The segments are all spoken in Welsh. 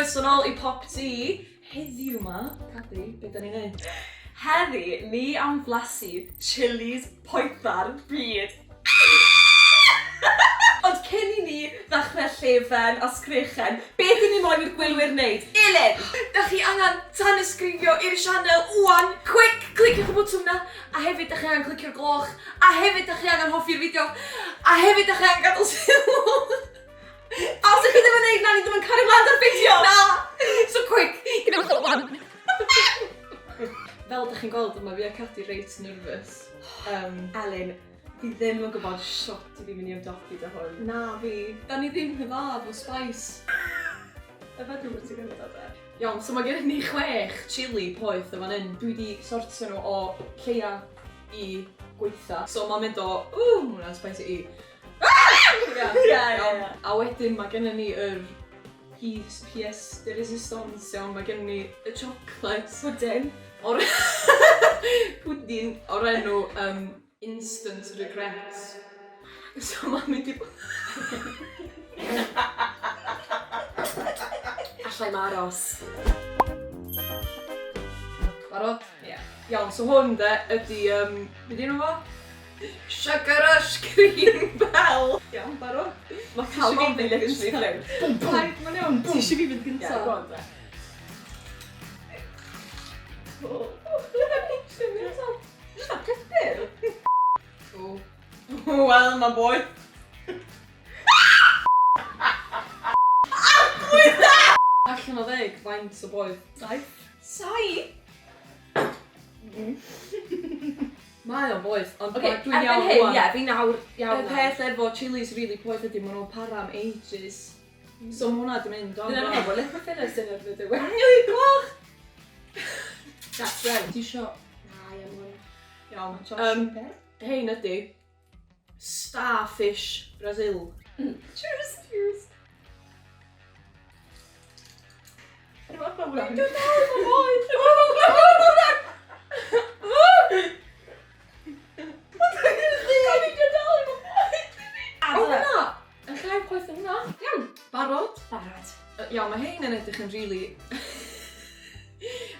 Croeso nôl I PopT. Heddiw ma, Cadi, be da ni'n neud? Heddi, ni am Blasu, Chillis, Poethau'r, bwyd. Ond cyn I ni ddechrau llefen a sgrechen, beth I ni moyn i'r gwylwyr wneud? Elin! Da chi angen Tanysgrifio i'r sianel wan! Quick! Cliciwch y bwtwm na! A hefyd da chi angen clicio'r gloch! A hefyd da chi angen hoffi'r fideo! A hefyd da chi angen gadael sylw! A os ydych chi ddim yn neud na, ni ddim yn cario mlaen ar fideo! Na! So quick! Gwnewch o lan! Fel ydych chi'n gweld, yma fi a Cadi reit nervous. Elin, fi ddim yn gwybod shot I fi mynd I ymdopi dy hwn. Na fi, da ni ddim hyfaf o spice. Y fedrwn bod ti'n gwybod e? Iawn, so mae gen ni 6 chilli poeth yn fan hyn. Dwi wedi sortio nhw o lleia I gweitha. So mae'n mynd o, hwnna'n spicy I. Ie. A wedyn mae gen ni yr pièce de resistance, iawn, mae gen ni y chocolate. Pwdin. Pwdin o'r enw instant regrets. So mae'n mynd I... Allai maros. Barod? Ie. Iawn, so hwn de ydi, beth yw fo? Sugar Rush Cream Bell! Iawn, barod? Mae cael fi fynd literally fflewd. Paid, mae'n iawn. Ti eisiau fi fynd Ie, gyntaf? go on de. Jyst pupur. Wel, mae'n boi. Allan o 10, faint o boeth? 7? 7? Mae o'n boeth, ond Oce, dwi'n iawn hyn, rwan. ie, fi'n nawr iawn. Y peth efo chillis really poeth ydi, maen nhw'n para am ages. So mae hwnna di mynd o'n Dyna'n efo, let me finish yn yr fideo. Really, gloch! That's right. Ti isio? Na, ie, mwyn. Iawn. Hein ydi Starfish Brazil. Cheers. Cheers. Dwi'n meddwl bod hwnna'n... Dwi'n meddwl bod boeth! O hwnna! Yn llai poeth yn hwnna. Iawn, barod. Barod. Iawn, mae hein yn edrych yn really...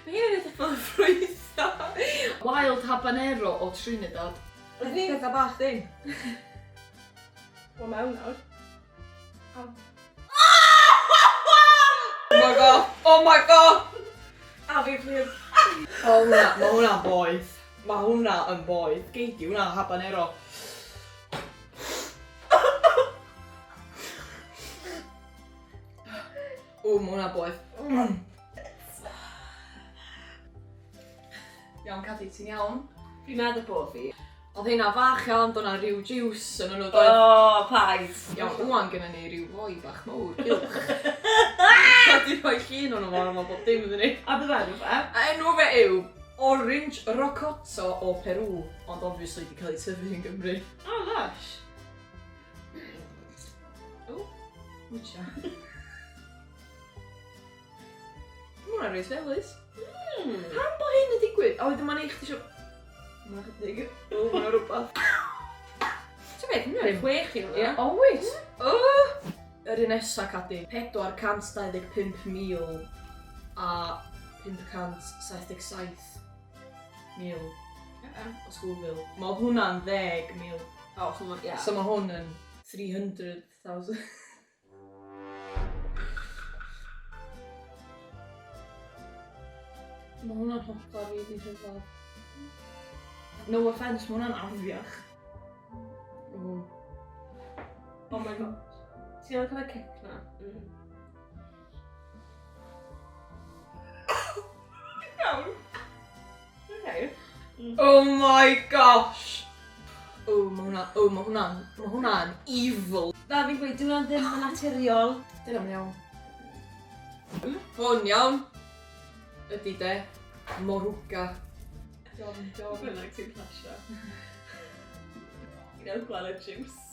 Mae hein yn edrych fel ffrwytha. Wild habanero o Trinidad. Ydi ni? Pethau bach dyn. O mewn nawr. Oh my god! Oh my god! A fi plîs. Mae hwnna'n boeth. Mae hwnna yn boeth. Geidi, hwnna habanero. Mae hwnna'n boeth. Iawn, Cadi, ti'n iawn? Fi'n meddwl bod fi. Oedd hynna fach iawn, do'na rhyw juice yn nhw doedd. O, paid. Iawn, wwan gyda ni rhyw foi bach mawr, gylch. Cadi rhoi llun o'n nhw ma bob dim iddyn ni. A bydd enw fe? A enw fe yw Orange Rocoto o Peru, ond obviously di cael ei tyfu yn Gymru. O, lush. O, mwtio. Hwna'n reis felys. Pam bo hyn yn digwydd? A wedyn ma'n eich ti sio... Ma'n chydig. O, ma'n rhywbeth. Ti'n beth, hwnna'n 6 i hwnna? Ie, oes. O! Yr un nesa, Cadi. 425,000 a 577,000 o Scoville. Mae hwnna'n 10,000. O, so ma, ie. So mae hwn yn 300,000. Mae hwnna'n hopa fi di rhyfel. No offence, mae hwnna'n afiach. Oh my god. Ti'n gael cael cic na? Iawn. Okay. Oh my gosh! Mae hwnna'n evil. Na, fi'n gweud, dwi'n ddim yn naturiol. Dyna'n iawn. Hwn iawn. Ydy de, moruga. Dwi'n like ti'n plasio. Ti'n gael gweld y juice.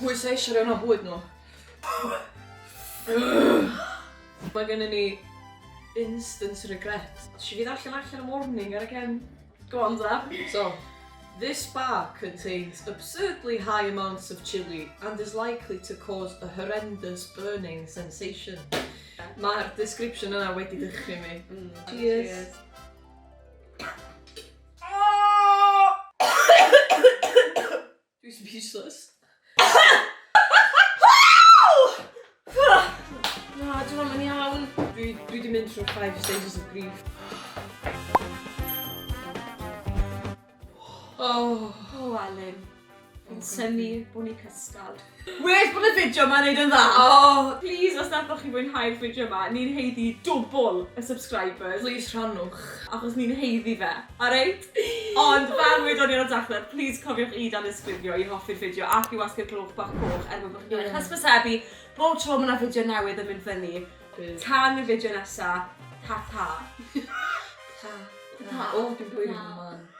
Pwy sa eisiau rhawn o bwyd nhw? Mae gennym ni instant regret. Ti fi ddarllen allan y morning ar y cen? Go on, da. So, this bar contains absurdly high amounts of chili and is likely to cause a horrendous burning sensation. Mae'r description yna wedi dychryn mi. Cheers. Dwi'n speechless. Na, dwi'n mynd iawn. Dwi wedi mynd trwy 5 stages of grief. Oh, Elin. Fi'n syni bod ni cystal. Well bod y fideo ma'n neud yn dda. Oh, please, os nad o'ch chi fwynhau'r fideo ma, ni'n heiddi dwbl y subscribers. Please rhannwch. Achos ni'n heiddi fe, alright? Ond fel wedon ni'n odachled, please cofiwch i Tanysgrifio i hoffi'r fideo ac i wasgu'r clwch bach coch er mwyn bod chi'n hysbysebu bob tro mae yna fideo newydd yn mynd fyny. Tan y fideo nesa, ta-ta. Ta. O, dwi'n bwyd yn man.